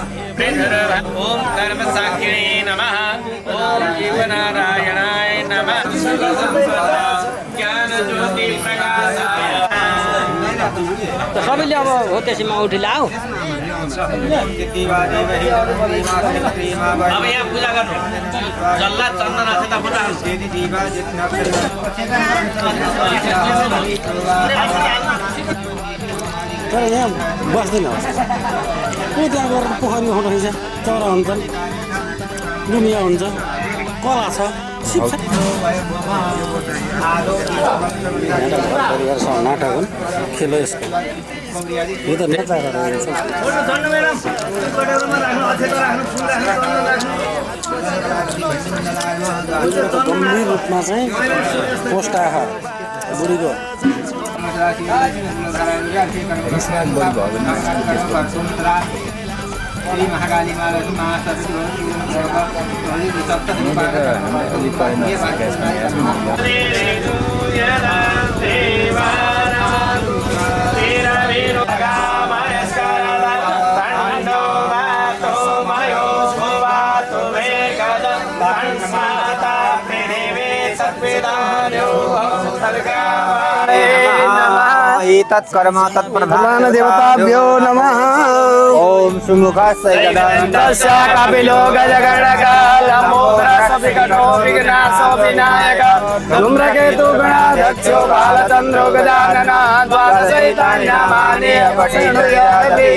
ओम कर्म साक्षिणे नमः ओम जीवनारायणाय नमः ज्ञान ज्योति प्रकाशाय तो सबैले अब हो त्यसैमा उठिला हो अब यहाँ पूजा गर्नु जल्ला चन्दन अक्षता फुटा तर यहाँ बस्दैन को त्यहाँ गएर पोखरी उठाउँदो रहेछ चरा हुन्छन् लुमिया हुन्छ कला छ परिवारसँग नाटक हुन् खेलो यसको यो त नेताहरू रहेछ गम्भीर रूपमा चाहिँ पोस्ट आखा बुढीको महाकाली तत्कर्म तत्प्रधान देवताभ्यो नमः। ओम सुमुखस्य गदान्तस्य कपिलो गजगणकालमोद्रसविकटो विघ्नाशो विनायक धूम्रकेतु गणाध्यक्षो बालचन्द्रो गजानना द्वादशैतानि नामानि पठितुयामि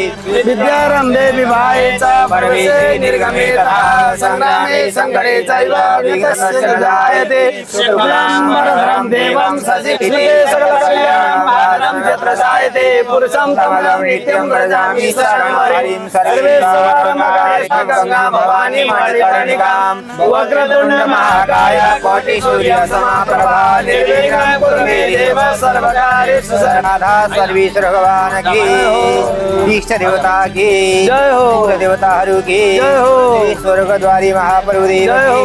विद्यारम्भे विवाहे च परमेशे निर्गमे तथा संग्रामे सङ्कटे चैव विघ्नस्य जायते शुक्लाम्बरधरं देवं सशिक्षिते सकलकल्याणं यत्र जायते पुरुषं तमलं नित्यं व्रजामि शरणं हरिं सर्वेश्वरमकाय गंगा भवानी मणिकर्णिकां वक्रतुण्ड महाकाय कोटिसूर्य समप्रभा निर्विघ्नं कुरु मे देव सर्वकार्येषु सर्वदा सर्वेश्वर भगवान की इष्ट देवता की जय हो देवताहरू की जय हो स्वर्गद्वारी महाप्रभु देव की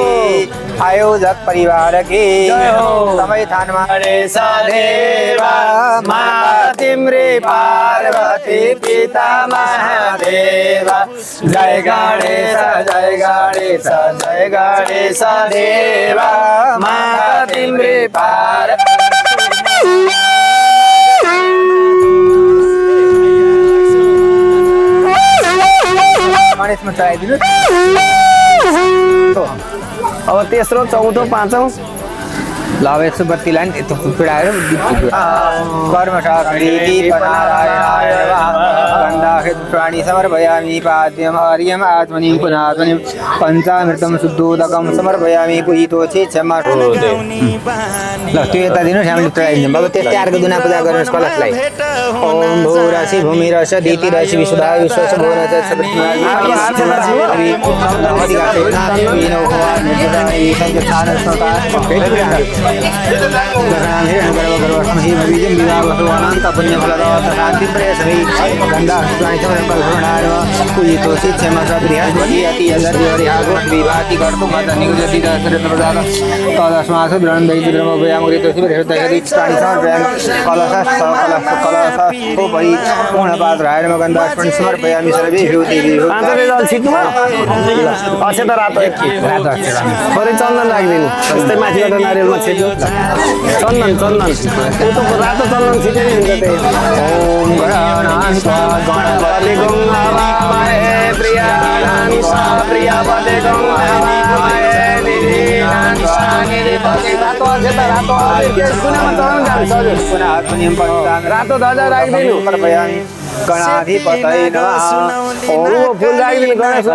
आयोजक परिवार की जय हो समय थानमा गणेशा देवा माता तिम्रे पार्वती पिता महादेव जय गणेश जय गणेश जय गणेश देवा माता तिम्रे पार्वती यसमा चढाइदिनु। अब तेस्रो चौथो पाँचौँ ल अब यसो बत्तीलाई नि यस्तो पिडाएर प्राणी समर्पयामि पाद्यम आर्यम आत्मनिं पुनात्मनिं पञ्चामृतं शुद्धोदकं समर्पयामि कुहितोछि क्षमा। ल त्यो यता दिनुहोस् हामीले चढाइदिन्छौँ। बाबा त्यस्तै अर्को दुना पूजा गर्नुहोस् कलशलाई। ओम भूराशि भूमिरस दितिरसि विश्वदाय विश्वस भुवनच समर्पयामि सर्वे अक्षता रातो एक थोरै चन्दन राखिदिनु जस्तै माथिबाट नारियलमा छिट्नु चन्दन चन्दन त्यो रातो चन्दन छिटे नि हुन्छ त्यही ओम गणपति गङ्गावामहे प्रियाणानि सा प्रियपते गङ्गावामहे रातो ध्वजा राखिदिनु गणाधिपतये नमः। ओम फुल राखिदिनु गणेश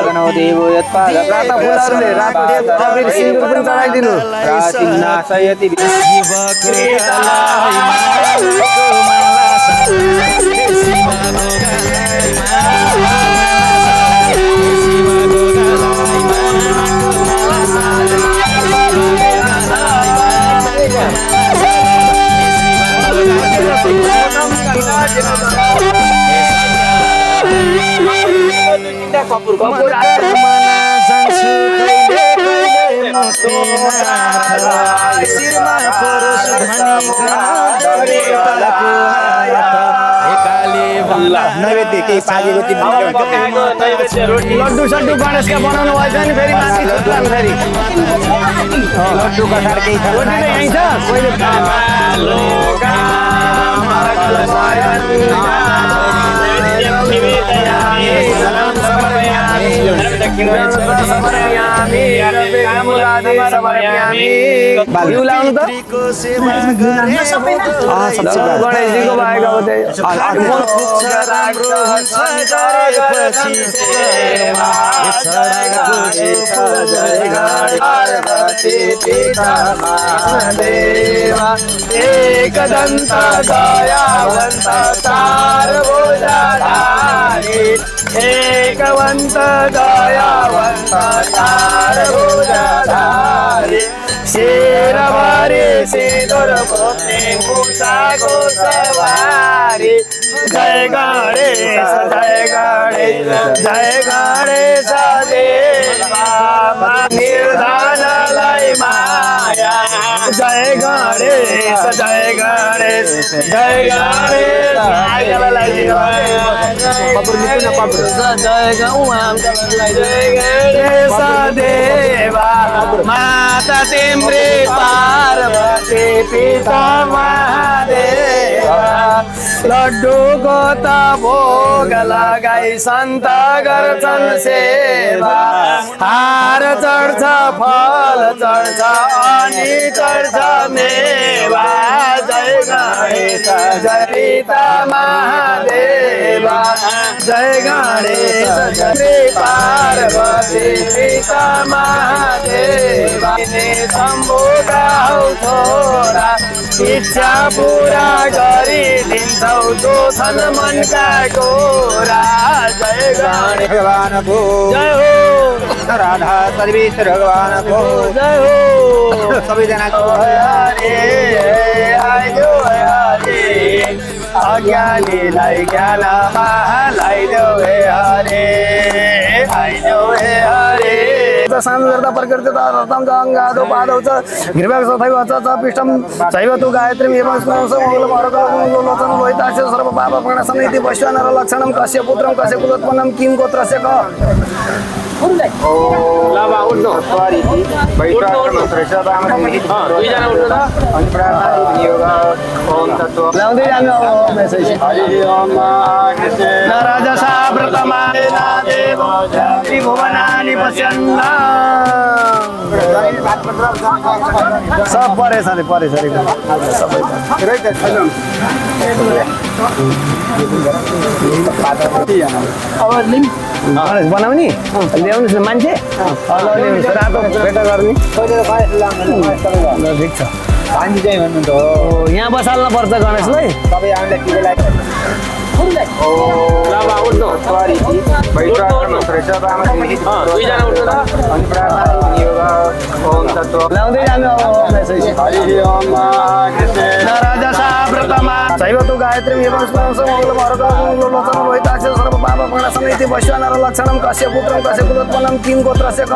गणदेवो यत्पादं रातो फुलहरूले रातो कपिल सिन्दुर पनि चढाइदिनु। नाशयति लड्डु सड्डु गणेशका बनाउनु भएछ नि फेरि माथि छुट्लान् फेरि लड्डु कसार केही छ रोटी नै यहीँ छ कोहीले घिउ लाउनु त गणेशजीको भएको अब एकदन्त दयावन्त चारभुजधारी एकवन्त दयावन्त चारभुजधारी शेरवारी सिंदूर पोते मुसाको सवारी जय गणेश जय गणेश जय गणेश देवा निर्धनलाई माया जय गणेश जय गणेश जय गणेश देवा माता तिम्रे पार्वती पिता महादेवा लड्डुको त भोग लगाई सन्त गर्छन् सेवा हार चढ्छ फल चढ्छ अनि चढ्छ मेवा जय गणेश जय पिता महादेवा जय गणेश जय पार्वती पिता महादेवा शम्भुका हौ छोरा इच्छा पुरा गरिदिन्छौ जो छन् मनका गोरा जय गणेश भगवान को जय हो राधा सर्वेश्वर भगवान को जय हो सबैजनाको हरे आइजो हरे अज्ञानीलाई ज्ञानमा लाइजो हरे आइजो हरे सानु गर्दा प्रकृति रथम गङ्गादो पादौ च घृभाग तथैव च पिष्टम शैव तु गायत्रीम् एवं स्मरंस मङ्गलम् लोचनं लोहितास्य सर्व पाप प्रणशम् इति वैश्वानर लक्षणं कस्य पुत्रं कस्य कुलोत्पन्नं किं गोत्रस्य क वैश्वानर लाउँदै जानु अब मेसेज न राजसा व्रतमानेन देव त्रिभुवनानि पश्यन्न सब परेछ अरे सबै गणेश बनाउने ल्याउनुहोस् न मान्छे रातो भेटा गर्ने ठिक छ पानी चाहिँ भन्नु त हो यहाँ बसाल्न पर्छ गणेशलाई तपाईँ हामीलाई टिका लाग्छ लाउँदै जानु अब मेसेज न राजसा व्रतमा शैवतु गायत्रीं एवं स्मरणसमूलमर्गलोचनं लोहितास्य सर्वपापप्रणशमनिति वैश्वानर लक्षणं कस्य पुत्रं कस्य कुलोत्पन्नं किं गोत्रस्य क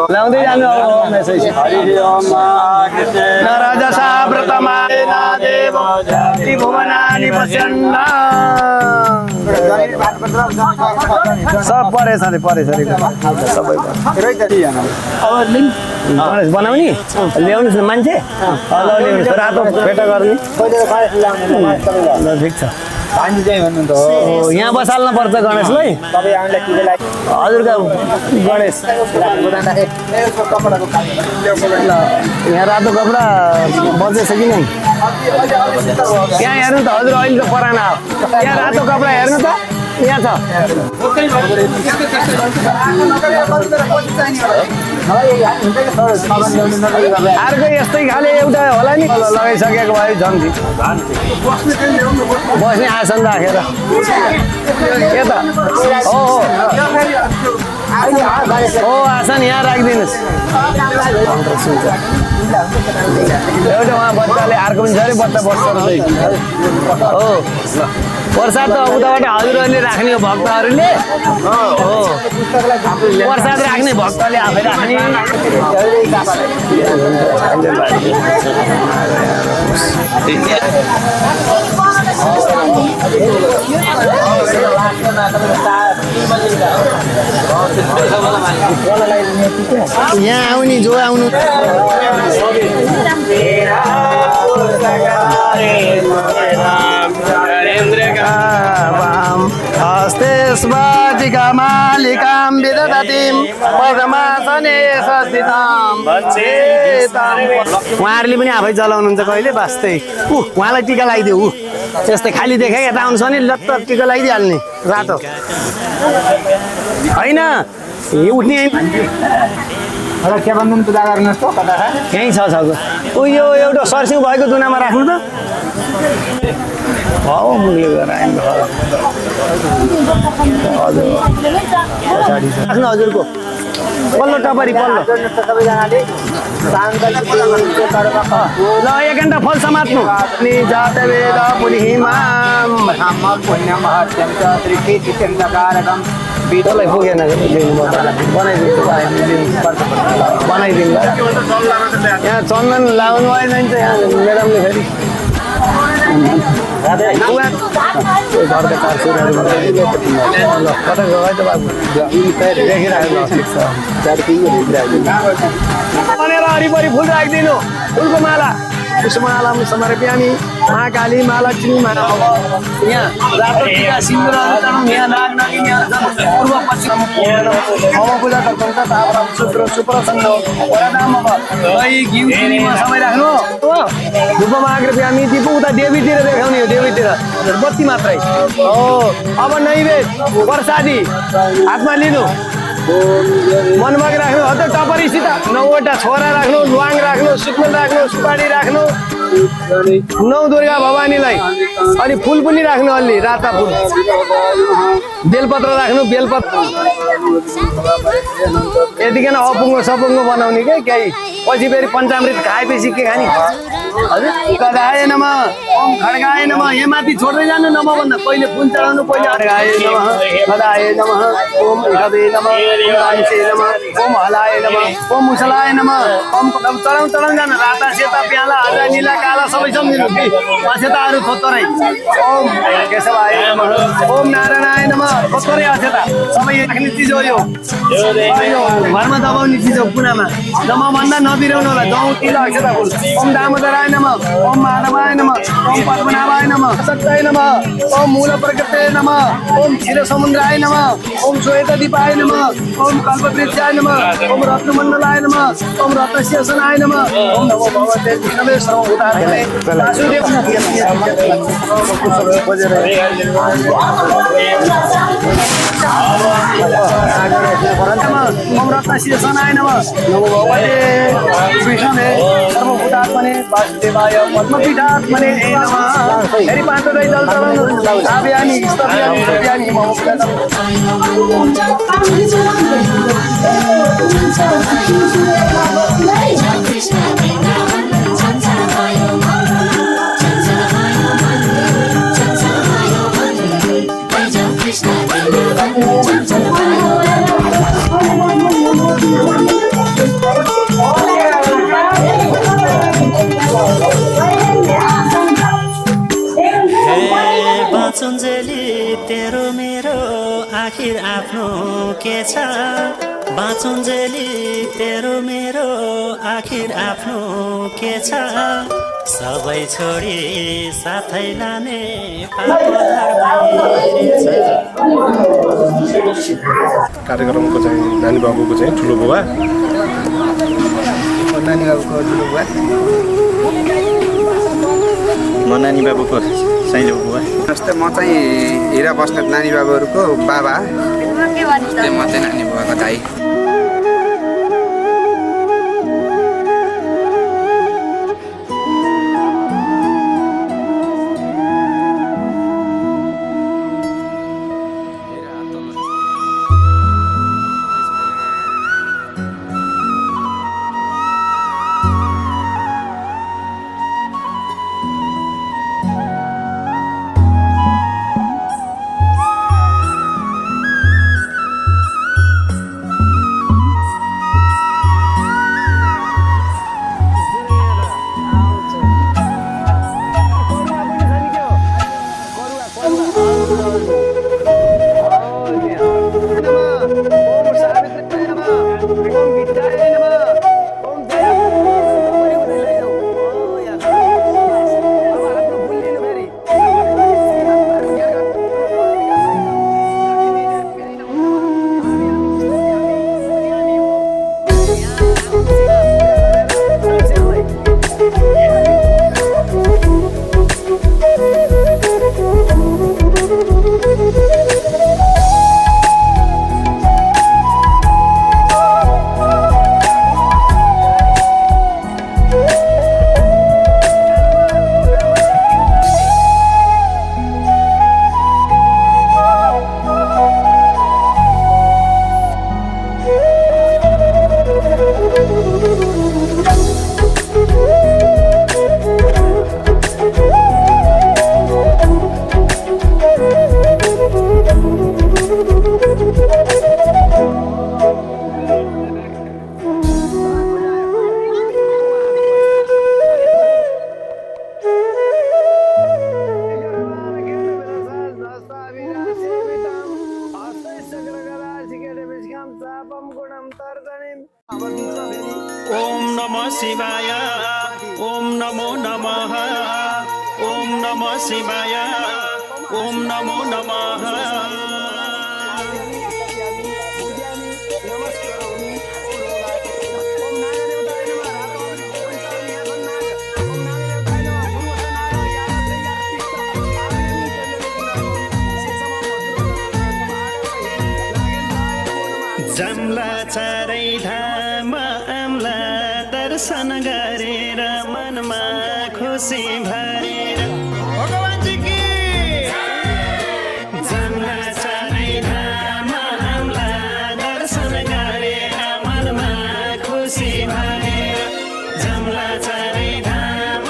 लाउँदै जानु अब मेसेज न राजसा व्रतमानेन देव त्रिभुवनानि पश्यन्न सब परेछ अरे सबै गणेश बनाउने ल्याउनुहोस् न मान्छे ल्याउनुहोस् रातो भेटा गर्ने ठिक छ पानी चाहिँ भन्नु त हो यहाँ बसाल्न पर्छ गणेशलाई तपाईँ हामीलाई टिका लाग्छ हजुरका गणेश यहाँ रातो कपडा बजेछ कि नै त्यहाँ हेर्नु त हजुर अहिले त पराना यहाँ रातो कपडा हेर्नु त यहाँ छ अर्को यस्तै खाले एउटा होला नि लगाइसकेको भए झन् बस्ने आसन राखेर यता हो आसन यहाँ राखिदिनुहोस् एउटा उहाँ बच्चाले अर्को पनि छ अरे बच्चा बस्छ हो प्रसाद त उताबाट हजुरहरूले राख्ने हो भक्तहरूले हो प्रसाद राख्ने भक्तले आफै राख्ने यहाँ आउने जो आउनु हस्ते स्मृतिका मालिकां विदधतीं पद्मासने संस्थितां उहाँहरूले पनि आफै चलाउनुहुन्छ कहिले बास्तै उहाँलाई टिका लगाइदियो यस्तै खाली देखाइ यता आउँछ नि लत्त टिका लगाइदिइहाल्ने रातो होइन उठ्ने रक्षाबन्धन पूजा गर्नुहोस् त कता यहीँ छ यो एउटा सर्सिङ भएको दुनामा राख्नु त हो मुखले गएर राख्नु हजुरको पल्लो टपरी पल्लो ल 1 घन्टा फल समात्नु अनि जात वेद पुनिहिमाम बिटोलाई पुगेन बनाइदिनु यहाँ चन्दन लाउनु भएन नि त यहाँ म्याडमले फेरि घरका चारसुरहरू कता गयो त बाबु भनेर वरिपरि फुल राखिदिनु फुलको माला पुष्पमालाम समर्प्यामि महाकाली महालक्ष्मी यहाँ रातो टिका सिन्दुरहरू चढाउँ यहाँ नाग नदी यहाँ पूर्व पश्चिम पूजा गर्नुहुन्छ तापराम शुक्र सुप्रसन्न वरदाम दही घिउ चिनीमा सबै राख्नु हो धूपमाग्रप्यामि दीप उता देवीतिर देखाउने हो देवीतिर बत्ती मात्रै हो अब नैवेद प्रसादी हातमा लिनु मनमाग राख्नु अझ टपरीसित 9वटा छोरा राख्नु ल्वाङ राख्नु सुक्न राख्नु सुपारी राख्नु 9 दुर्गा भवानीलाई अनि फुल पनि राख्नु अलि राता फुल बेलपत्र राख्नु बेलपत्र यतिकन अपुङ्गो सपुङ्गो बनाउने के केही पछि फेरि पञ्चामृत खाएपछि के खाने गदाय नमः ओम खड्गाय नमः यहाँ माथि छोड्दै जानु नमः भन्दा पहिले फुल चढाउनु पहिले खड्गाय नमः गदाय नमः ओम ऋषभे नमः ओम रामसे नमः ओम हलाय नमः ओम मुसलाय नमः ओम चढाउँ जानु राता सेता प्याला हल्दा नीला काला सबै सम्झिनु कि अक्षताहरू थोत्तरै ओम केशवाय नमः ओम नारायणाय नमः थोत्तरै अक्षता सबै राख्ने चिज हो यो घरमा दबाउने चिज हो कुनामा जम्मा भन्दा नबिराउनु होला जौँ तिल अक्षता फुल ओम दामोदराय नमः ओम माधवाय नमः ओम पद्मनाभाय नमः सत्याय नमः ओम मूल प्रकृतये नमः ओम क्षीर समुद्राय नमः ओम श्वेत दीपाय नमः ओम कल्पवृक्षाय नमः ओम रत्नमण्डलाय नमः ओम रत्नशेषनाय नमः ओम नमो भगवते विष्णवे सर्वभूतात्मने वासुदेव ओम रत्नशेषनाय नमः नमो भगवते विष्णवे सर्वभूतात्मने वासुदेवाय पद्मपीठात्मने नमः हरि पाँचवटै जल चढाउनु आव्यानि स्तव्यानि सव्यानि मम बाँचुन्जेली तेरो मेरो आखिर आफ्नो के छ बाँचुन्जेली तेरो मेरो आखिर आफ्नो के छ सबै छोडी साथै लाने कार्यक्रमको चाहिँ नानी बाबुको चाहिँ ठुलो बुबा नानी बाबुको ठुलो बुबा म नानी बाबुको साइलो बुबा जस्तै म चाहिँ हिरा बस्नेत नानी बाबुहरूको बाबा जस्तै म चाहिँ नानी बाबाको दाइ ओम नमः शिवाय ओम नमो नमः ओम नमः शिवाय ओम नमो नमः जमला चारै धाम आम्ला दर्शन गरेर मनमा खुसी भरेर भगवानजी की जमला चारै धाम आम्ला दर्शन गरेर मनमा खुसी भरेर जमला चारै धाम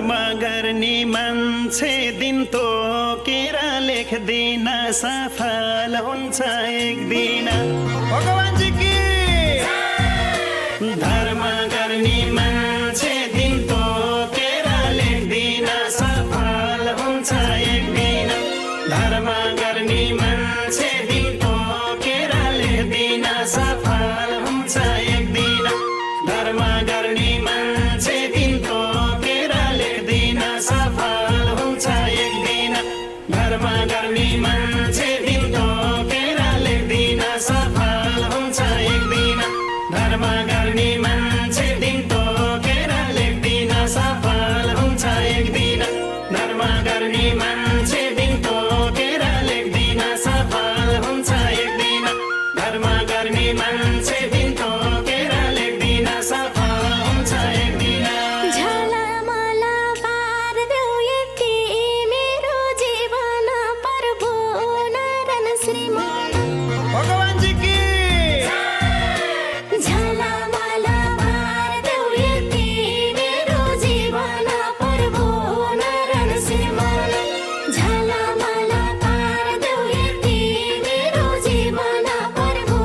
धर्म गर्ने मान्छे दिन तोकेर लेख्दिन सफल हुन्छ एक दिन भगवानजी की धर्म गर्ने मान्छे दिन तोकेर लेख्दिन सफल हुन्छ एक दिन धर्म गर्ने मान्छे दिन तोकेर लेख्दिन सफल हुन्छ एक दिन धर्म गर्ने मान्छे दिन तोकेर लेख्दिन सफल हुन्छ एक दिन धर्म गर्ने मान्छे दिन तोकेर लेख्दिन सफल हुन्छ एक दिन धर्म गर्ने मान्छे दिन तोकेर लेख्दिन सफल हुन्छ एक दिन धर्म गर्ने मान्छे दिन तोकेर लेख्दिन सफल हुन्छ एक दिन धर्म गर्ने मान्छे दिन तोकेर लेख्दिन सफल हुन्छ एक दिन झलमला पार्देऊ यति मेरो जीवन प्रभु नारायण श्रीमान भगवानजी की झलमला पार्देऊ यति मेरो जीवन प्रभु नारायण श्रीमान झलमला पार्देऊ यति मेरो जीवन प्रभु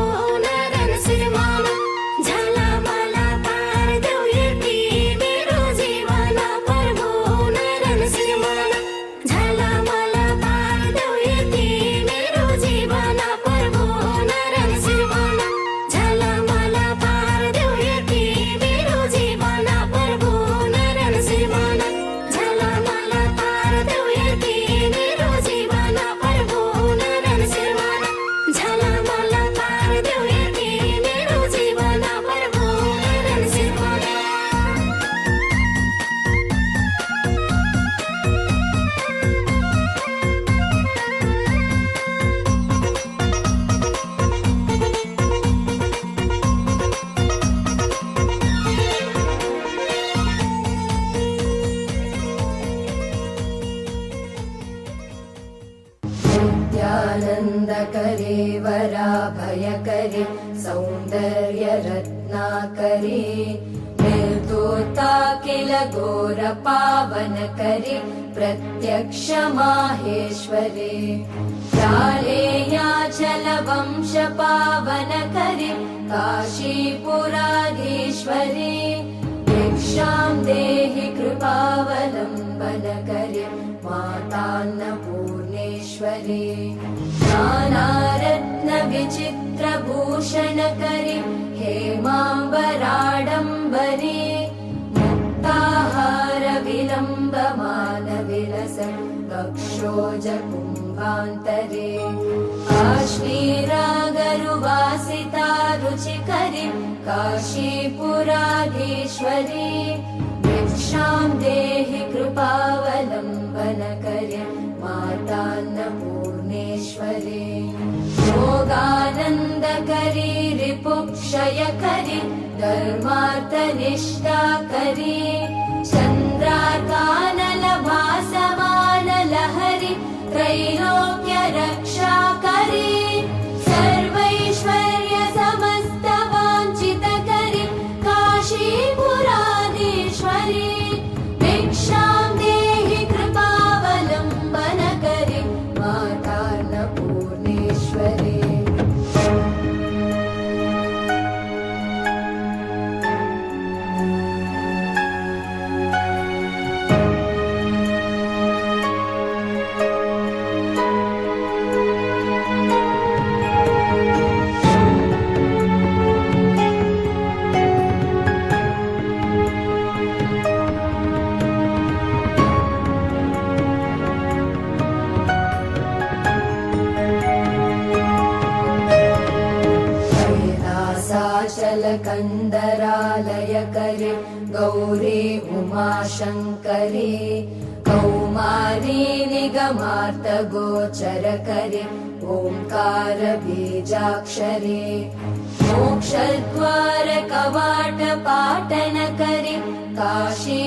नारायण श्रीमान झलमला पार्देऊ यति मेरो जीवन प्रभु नारायण श्रीमान झलमला पार्देऊ यति मेरो जीवन प्रभु नारायण श्रीमान झलमला पार्देऊ यति मेरो जीवन प्रभु नारायण श्रीमान झलमला पार्देऊ यति मेरो जीवन प्रभु नारायण श्रीमान झलमला पार्देऊ यति मेरो जीवन प्रभु नारायण श्रीमान नित्यानन्दकरे वराभयकरे सौन्दर्यरत्नाकरे निर्दोता किल घोरपावनकरे प्रत्यक्ष माहेश्वरे प्रालेयाचलवंशपावनकरे काशीपुराधीश्वरे भिक्षां देहि कृपावलम्बनकरे मातान्नपूर्णेश्वरे नानारत्नविचित्रभूषणकरे हेमाम्बराडम्बरे मुक्ताहारविलम्बमानविलस कक्षोजकुम्भान्तरे काश्मीरागरुवासिता रुचिकरे काशीपुराधीश्वरे भिक्षां देहि कृपावलम्बनकरे मातान्नपूर्णेश्वरे योगानन्दकरे रिपुक्षयकरे धर्मार्थनिष्ठाकरे चन्द्रार्कानलभासमानलहरि त्रैलोक्यरक्षाकरे सर्वैश्वर्यसमस्तवाञ्छितकरे काशीपुराधीश्वरे भिक्षां देहि कृपावलम्बनकरे मातान्नपूर्णेश्वरे कंदरालयकरे गौरी उमाशंकरे कौमारी निगमार्तगोचरकरे ओंकार बीजाक्षरे मोक्षद्वार कवाट पाटनकरे काशीपुराधीश्वरे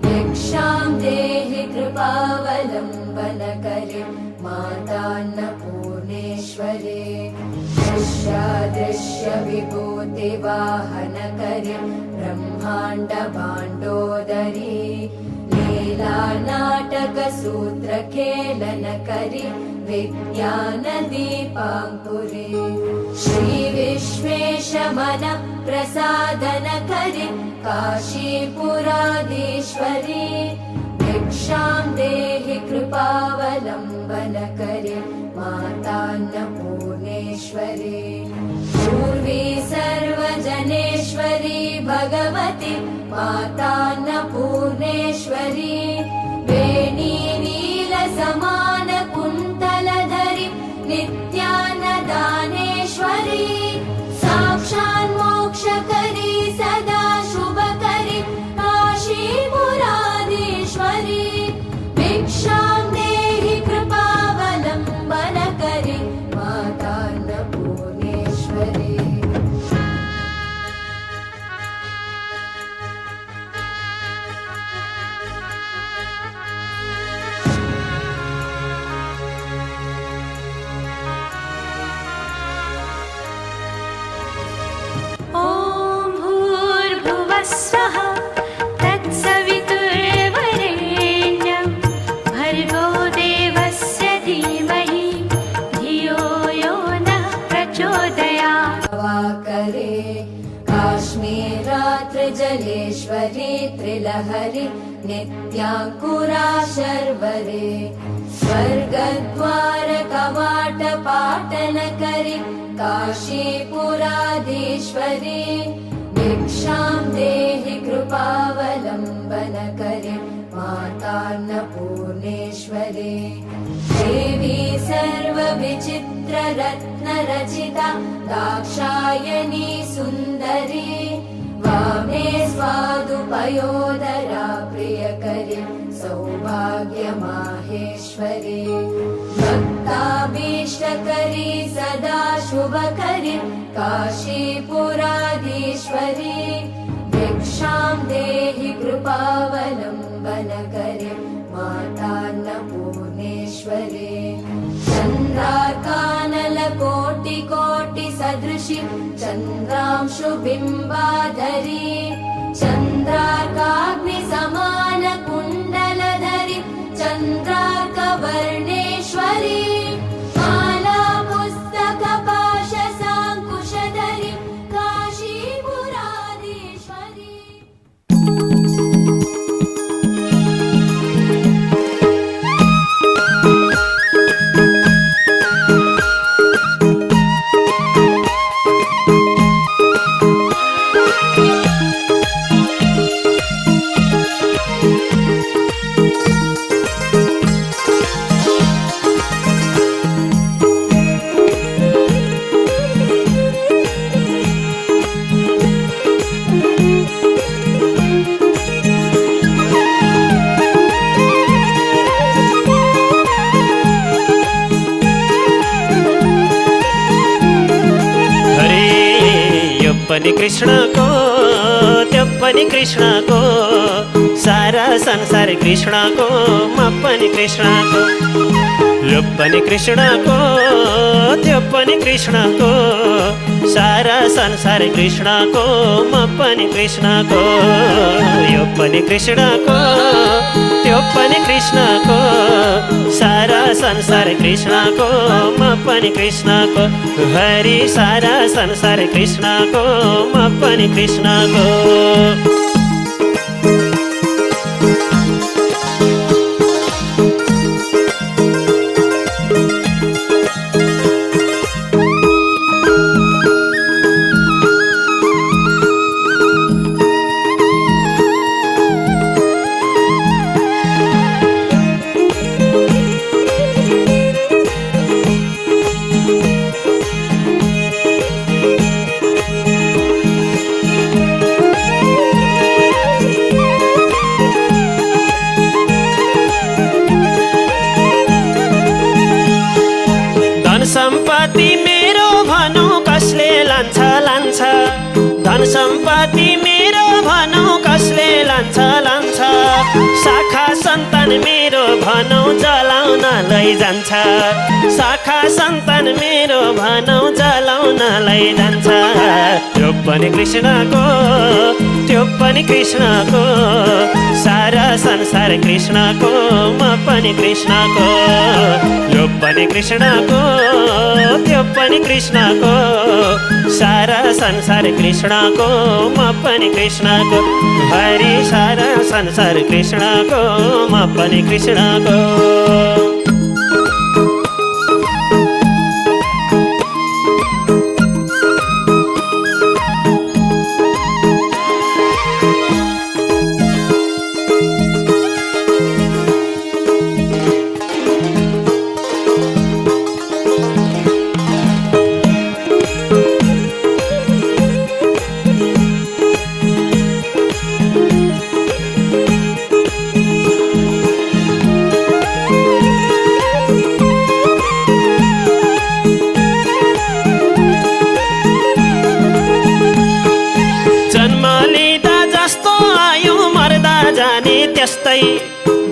भिक्षां देहि कृपावलम्बनकरे मातान्नपूर्णेश्वरे दृश्यादृश्य विभूतिवाहनकरि ब्रह्माण्ड भाण्डोदरी लीला नाटकसूत्रखेलनकरि विज्ञानदीपाङ्कुरे श्रीविश्वेशमन प्रसादनकरि काशीपुराधीश्वरी भिक्षां देहि कृपावलम्बनकरि मातान्नपूर्णेश्वरी पूर्वी सर्वजनेश्वरी भगवती मातान्नपूर्णेश्वरी वेणी नीलसमानकुन्तलधरि नित्यानदानेश्वरी साक्षान्मोक्षकरी सदा शुभकरी काशीपुराधीश्वरी भिक्षां देहि कृपावलम्बनकरि मातान्नपूर्णेश्वरी ॐ भूर्भुवः स्वः तत्सवितुर्वरेण्यं भर्गो देवस्य धीमहि धियो यो नः प्रचोदयात् करे काश्मीरात्रजलेश्वरी त्रिलहरि नित्याङ्कुरा शर्वरे स्वर्गद्वारकवाटपाटनकरि काशीपुराधीश्वरी भिक्षां देहि कृपावलम्बनकरि मातान्नपूर्णेश्वरी देवी सर्वविचित्ररत्नरचिता दाक्षायणी सुन्दरी वामे स्वादुपयोदरा प्रियकरी सौभाग्यमाहेश्वरी भक्ताभीष्टकरी सदा शुभकरी काशीपुराधीश्वरी भिक्षां देहि कृपावलम्बनकरि मातान्नपूर्णेश्वरी चन्द्रार्कानलकोटिकोटिसदृशि चन्द्रांशुबिम्बाधरी चन्द्रार्काग्निसमानकुण्डलधरि चन्द्रार्कवर्णेश्वरी मालापुस्तकपाशसाङ्कुशधरि काशीपुराधीश्वरी पनि कृष्णको त्यो पनि कृष्णको सारा संसार कृष्णको म पनि कृष्णको यो पनि कृष्णको त्यो पनि कृष्णको सारा संसार कृष्णको म पनि कृष्णको यो पनि कृष्णको त्यो पनि कृष्णको सारा संसार कृष्णको म पनि कृष्णको हरि सारा संसार कृष्णको म पनि कृष्णको सम्पत्ति मेरो भनौँ कसले लान्छ लान्छ धन सम्पत्ति मेरो भनौँ कसले लान्छ लान्छ शाखा सन्तान मेरो भनौ जलाउन लैजान्छ शाखा सन्तान मेरो भनौ जलाउन लैजान्छ त्यो पनि कृष्णको त्यो पनि कृष्णको सारा संसार कृष्णको म पनि कृष्णको यो पनि कृष्णको त्यो पनि कृष्णको सारा संसार कृष्णको म पनि कृष्णको हरि सारा संसार कृष्णको म पनि कृष्णको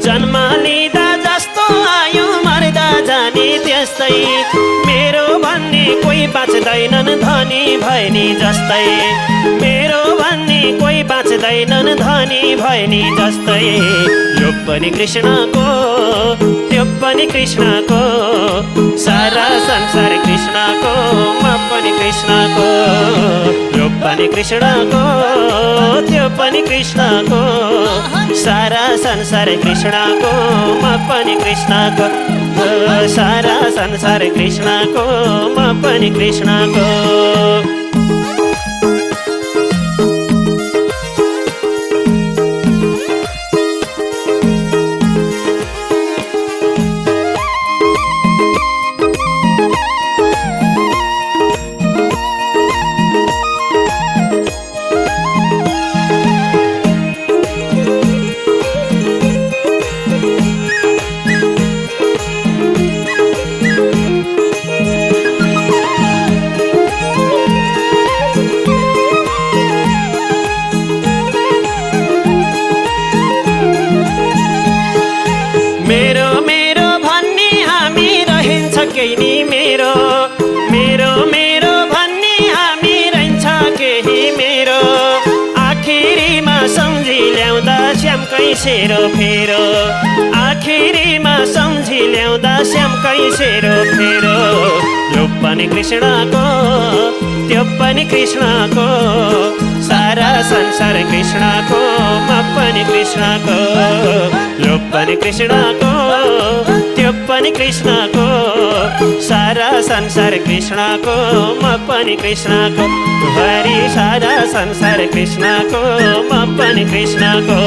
जन्म लिँदा जस्तो आयो मर्दा जाने त्यस्तै मेरो भन्ने कोही बाँच्दैनन् धनी भए नि जस्तै मेरो भन्ने कोही बाँच्दैनन् धनी भए नि जस्तै यो पनि कृष्णको त्यो पनि कृष्णको सारा संसार कृष्णको म पनि कृष्णको यो पनि कृष्णको त्यो पनि कृष्णको सारा संसार कृष्णको म पनि कृष्णको सारा संसार कृष्णको म पनि कृष्णको सेरो फेरो आखिरीमा सम्झी ल्याउँदा श्यामकै सेरो फेरो यो पनि कृष्णको त्यो पनि कृष्णको सारा संसार कृष्णको म पनि कृष्णको यो पनि कृष्णको त्यो पनि कृष्णको सारा संसार कृष्णको म पनि कृष्णको हरि सारा संसार कृष्णको म पनि कृष्णको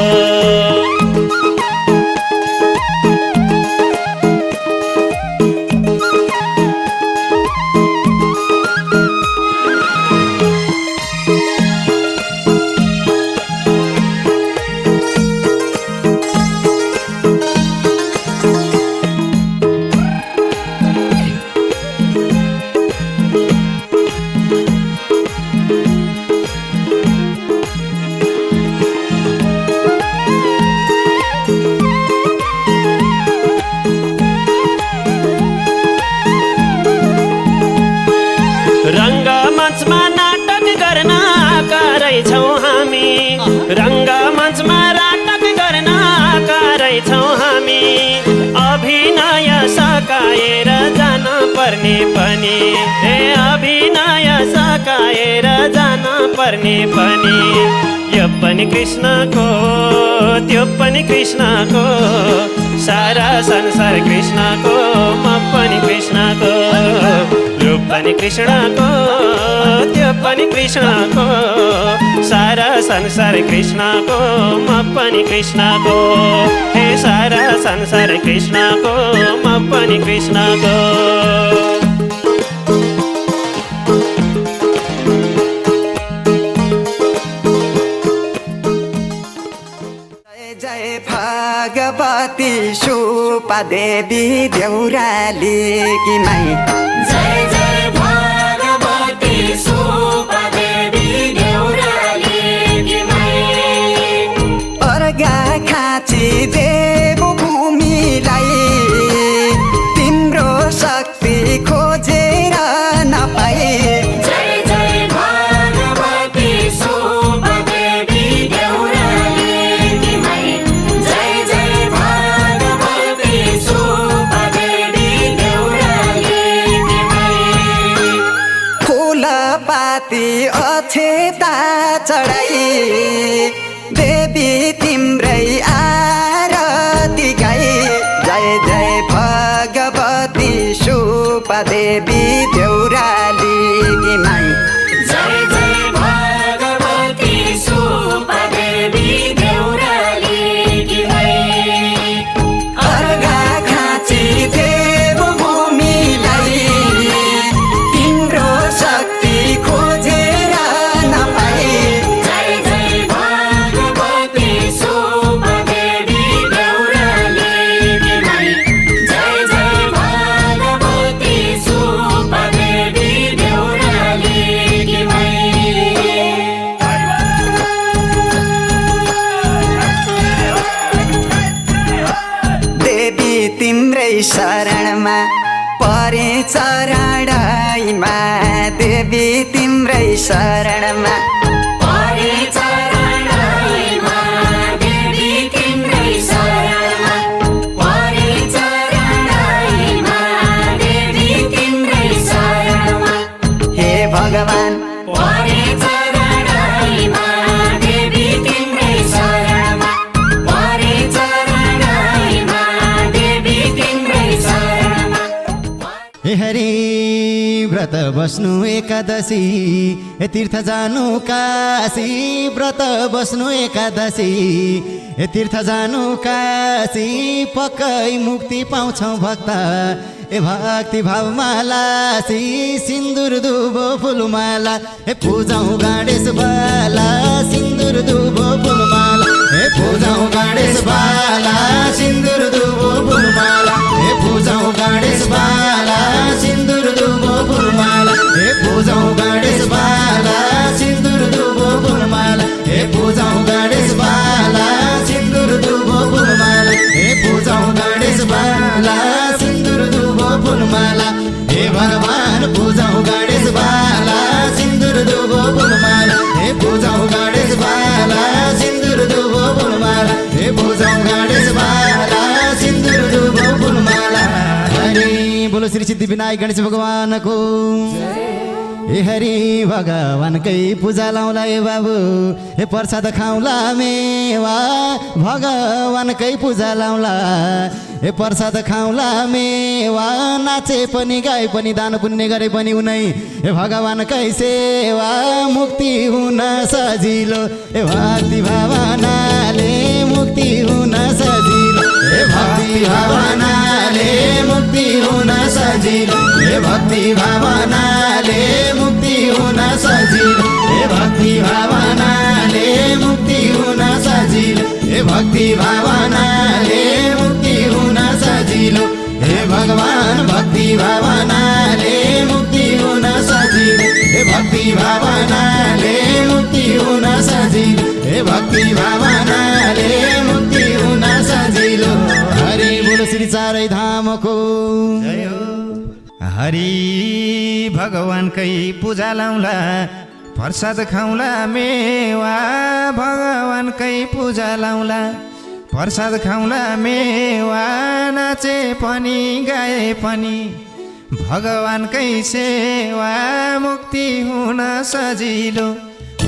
रङ्गमञ्चमा नाटक गर्न आएका हामी रङ्गमञ्चमा नाटक गर्न आएका हामी अभिनय सकाएर जान पर्ने पनि अभिनय सकाएर जान पर्ने पनि यो पनि कृष्णको त्यो पनि कृष्णको सारा संसार कृष्णको म पनि कृष्णको यो पनि कृष्णको त्यो पनि कृष्णको सारा संसार कृष्णको म पनि कृष्णको हे सारा संसार कृष्णको म पनि कृष्णको भगवती सुपा देवी देउराली कि माई जय जय भगवती सुपा देवी देउराली कि माई अर्घा खाँची देव भूमि चढाई देवी तिम्रै आरती गाई जय जय भगवती सुपा देवी देउराली कि माई जय जय भगवती सुपा देवी देउराली कि माई अर्घा खाँची देव भूमिलाई तिम्रो शक्ति खोजेर नपाए जय जय भगवती सुपा देवी देउराली कि माई जय जय भगवती सुपा देवी देउराली कि माई देवी तिम्रै शरणमा परे चरणमा देवी तिम्रै शरणमा परे चरणमा देवी तिम्रै शरणमा परे चरणमा देवी तिम्रै शरणमा हे भगवान परे चरणमा देवी तिम्रै शरणमा परे चरणमा देवी तिम्रै शरणमा हे हरि व्रत बस्नु एकादशी हे तीर्थ जानु काशी व्रत बस्नु एकादशी हे तीर्थ जानु काशी पक्कै मुक्ति पाउँछौ भक्त ए भक्ति भावमालासी सिन्दुर दुबो फुलमाला हे पूजाउ गणेश बाला सिन्दुर दुबो फुलमाला हे पूजाउ गणेश बाला सिन्दुर दुबो फुलमाला हे पूजाउ गणेश बाला सिन्दुर दुबो फुलमाला हे पूजाउ गणेश बाला सिन्दुर दुबो फुलमाला हे पूजाउ गणेश बाला सिन्दुर दुबो फुलमाला हे पूजाउ गणेश बाला सिन्दुर दुबो फुलमाला हे भगवान पूजाउ गणेश बाला सिन्दुर दुबो फुलमाला हे पूजाउ गणेश बाला सिन्दुर दुबो फुलमाला हे पूजाउ गणेश बाला सिन्दुर दुबो फुलमाला हरि बोलो श्री सिद्धि विनायक गणेश भगवान को हे हरि भगवानकै पूजा लाउला ए बाबु हे प्रसाद खाउला मेवा भगवानकै पूजा लाउला हे प्रसाद खाउला मेवा नाचे पनि गाए पनि दान पुण्य गरे पनि उनै हे भगवानकै सेवा मुक्ति हुन सजिलो हे भक्ति भावनाले मुक्ति हुन सजिलो हे भक्ति भावनाले मुक्ति हुन सजिलो हे भक्ति भावनाले मुक्ति हुन सजिलो हे भक्ति भावनाले मुक्ति हुन सजिलो हे भक्ति भावनाले मुक्ति हुन सजिलो हे भगवान भक्ति भावनाले मुक्ति हुन सजिलो हे भक्ति भावनाले मुक्ति हुन सजिलो हे भक्ति भावनाले मुक्ति हुन सजिलो हरि बोलो श्री चारै धामको जय हो हरि भगवानकै पूजा लाउला प्रसाद खाउला मेवा भगवानकै पूजा लाउला प्रसाद खाउला मेवा नाचे पनि गाए पनि भगवानकै सेवा मुक्ति हुन सजिलो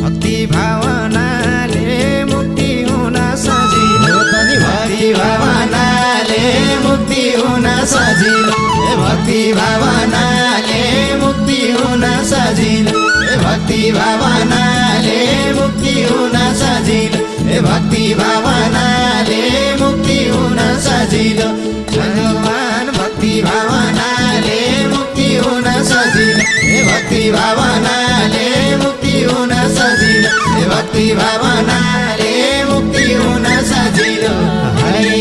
भक्ति भावनाले मुक्ति हुन सजिलो भक्ति भावनाले मुक्ति हुन सजिलो भक्ति भावनाले मुक्ति हुन सजिलो भक्ति भावनाले मुक्ति हुन सजिलो भक्ति भावनाले मुक्ति हुन सजिलो भगवान भक्ति भावनाले मुक्ति हुन सजिलो भक्ति भावनाले मुक्ति हुन सजिलो भक्ति भावनाले मुक्ति हुन सजिलो हरि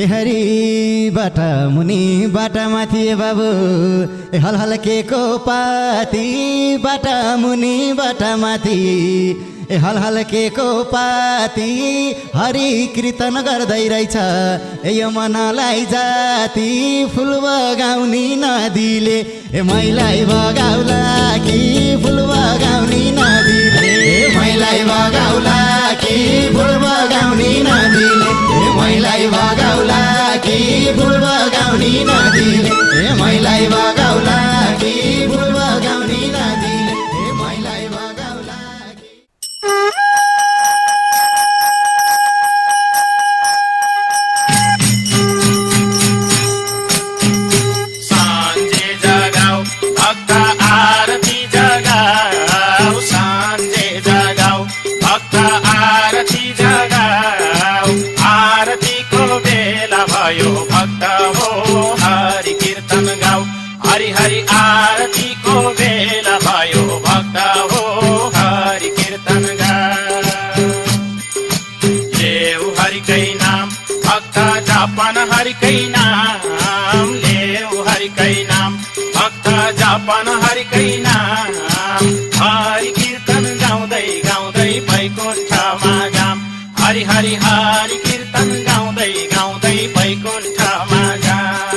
ए हरि बाटा मुनि बाटा माथि बाबु ए हल हल के को पाती बाटा मुनि बाटा माथि ए हल हल के को पाती हरि कीर्तन गर्दै रहेछ ए यो मनलाई जाति फुल बगाउनी नदीले ए मैलाई बगाउला कि फुल बगाउनी नदीले ए मैलाई बगाउला कि फुल बगाउनी नदीले ए मैलाई बगाउला कि फुल बगाउनी नदीले ए मैलाई बगाउला कि फुल बगाउनी नदीले ए मैलाई बगाउला जापन हरिकै नाम लेऊ हरिकै नाम भक्त जापन हरिकै नाम हरि कीर्तन गाउँदै गाउँदै वैकुण्ठमा जाम हरि हरि हरि कीर्तन गाउँदै गाउँदै वैकुण्ठमा जाम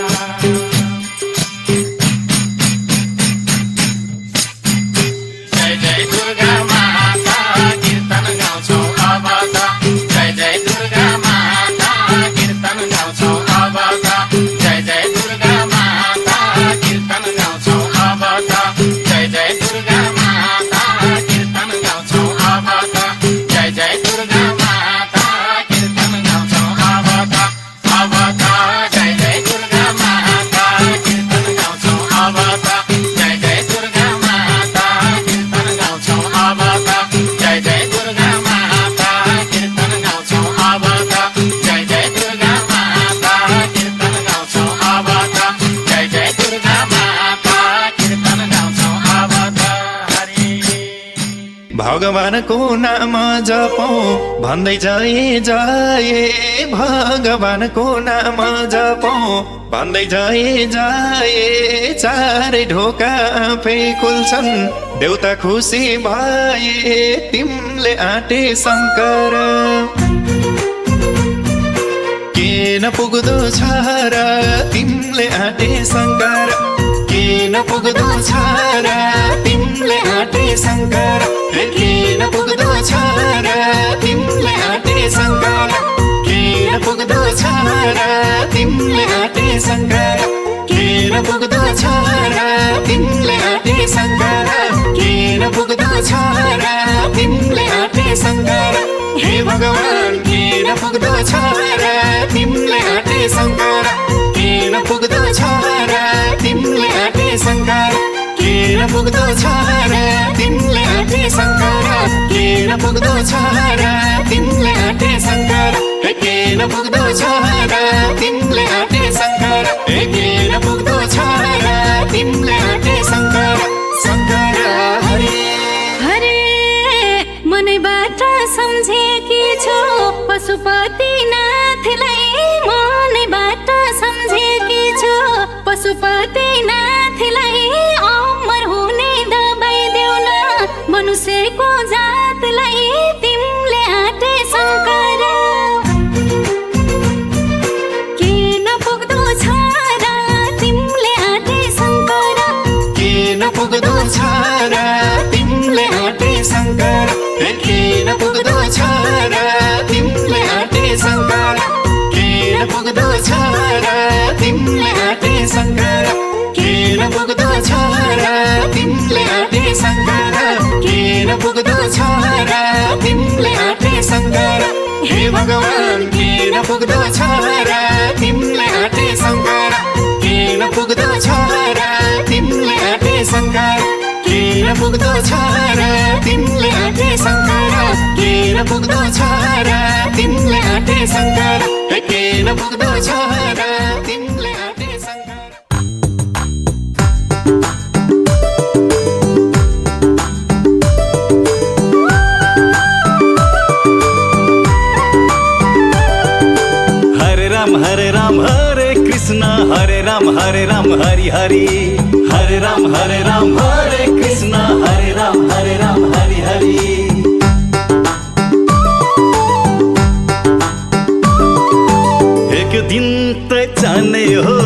जय जय दुर्गा माता कीर्तन गाउँछौ अब त जय जय दुर्गा माता कीर्तन गाउँछौ अब त जय जय दुर्गा माता कीर्तन गाउँछौ अब त जय जय दुर्गा माता कीर्तन गाउँछौ अब त जय जय दुर्गा माता कीर्तन गाउँछौ अब त जय जय दुर्गा माता कीर्तन गाउँछौ अब त जय जय दुर्गा माता कीर्तन गाउँछौ अब त जय जय दुर्गा माता कीर्तन गाउँछौ अब त जय जय दुर्गा माता कीर्तन गाउँछौ अब त जय जय दुर्गा माता कीर्तन गाउँछौ अब त हरि भगवानको नाम जपौँ भन्दै जय जय भगवानको नाम जपौँ भन्दै जय जय चारै ढोका आफै खुल्छन् देउता खुसी भए तिमीले आँटे शङ्कर किन पुग्दो छ र तिमीले आँटे शङ्कर किन पुग्दो छ र तिमीले आँटे शङ्कर किन पुग्दो छ र तिमीले आँटे शङ्कर किन पुग्दो छ र तिमीले आँटे शङ्कर किन पुग्दो छ र तिमीले आँटे शङ्कर किन पुग्दो छ र तिमीले आँटे शङ्कर हे भगवान किन पुग्दो छ र तिमीले आँटे शङ्कर किन पुग्दो छ र तिमीले आँटे शङ्कर किन पुग्दो छ र तिमीले आँटे शङ्कर किन पुग्दो छ र तिमीले आँटे शङ्कर किन पुग्दो छ र तिमीले आँटे शङ्कर किन पुग्दो छ र तिमीले आँटे शङ्कर शङ्कर हरि हरे मनैबाट सम्झेकी छु पशुपतिनाथलाई मनैबाट सम्झेकी छु पशुपतिनाथलाई अमर हुने दबाई देऊ न मनुष्यको जातलाई तिमीले आँटे शङ्कर किन पुग्दो छ र तिमीले आँटे शङ्कर किन पुग्दो छ र तिमीले आँटे शङ्कर किन पुग्दो छ र तिमीले आँटे शङ्कर किन पुग्दो छ र तिमीले आँटे शङ्कर किन पुग्दो छ र तिमीले आँटे शङ्कर किन पुग्दो छ र तिमीले आँटे शङ्कर हे भगवान किन पुग्दो छ र तिमीले आँटे शङ्कर किन पुग्दो छ र तिमीले आँटे शङ्कर किन पुग्दो छ र तिमीले आँटे शङ्कर किन पुग्दो छ र तिमीले आँटे शङ्कर किन पुग्दो छ र तिमीले आँटे शङ्कर हरे राम हरे कृष्ण हरे राम हरि हरि हरे राम हरे कृष्ण हरे राम हरि हरि एक दिन त जाने हो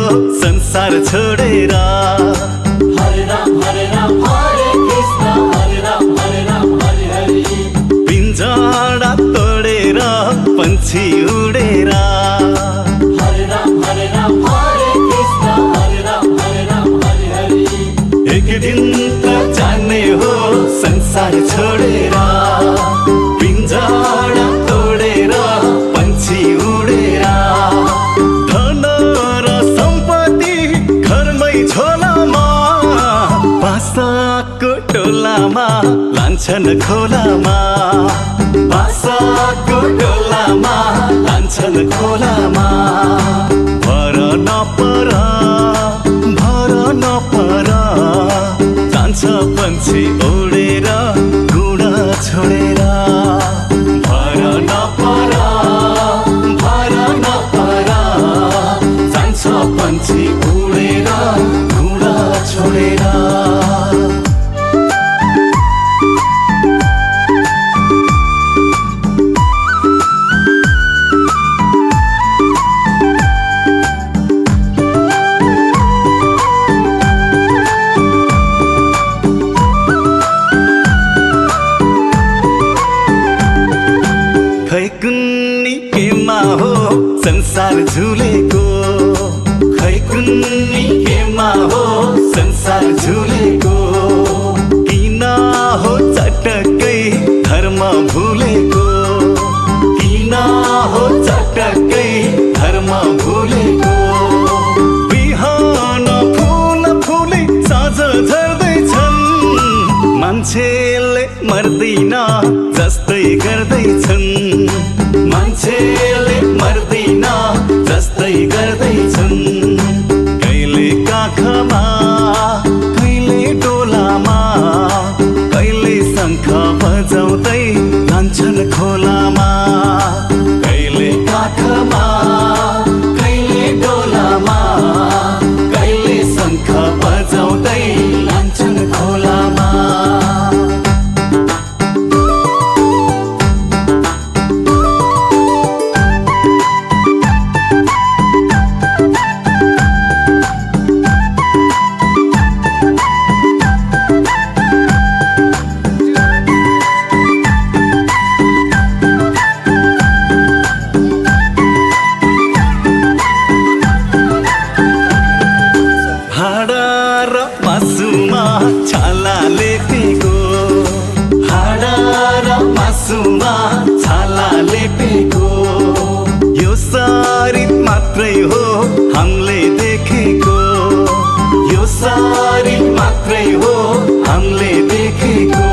संसार छोडेर हरे राम हरे कृष्ण हरे राम हरि हरि पिंजरा तोडेर पंछी उडेर हरे राम हरे कृष्ण हरे राम हरि हरि एक दिन त जाने हो संसार छोडेर पिंजरा तोडेर पंछी उडेर धन र सम्पत्ति घरमै झोलामा बासाको टोलामा लान्छन् खोलामा बासाको टोलामा लान्छन् खोलामा भर नपर जान्छ पंछी उडेर गुडा छोडेर भर नपर संसार झुलेको खै कुन्नी केमा हो संसार झुलेको किन हो चटक्कै धर्म भुलेको किन हो चटक्कै धर्म भुलेको बिहान फुल फुले साँझ झर्दैछन् मान्छेले मर्दैन जस्तै गर्दैछन् मान्छेले मर्दैन जस्तै गर्दैछन् कहिले काखमा कहिले डोलामा कहिले शङ्ख बजाउँदै लान्छन् खोलामा कहिले काखमा कहिले डोलामा कहिले शङ्ख बजाउँदै लान्छन् खोलामा छाला लेपेको हाडा र मासुमा छाला लेपेको यो शरीर मात्रै हो हामीले देखेको यो शरीर मात्रै हो हामीले देखेको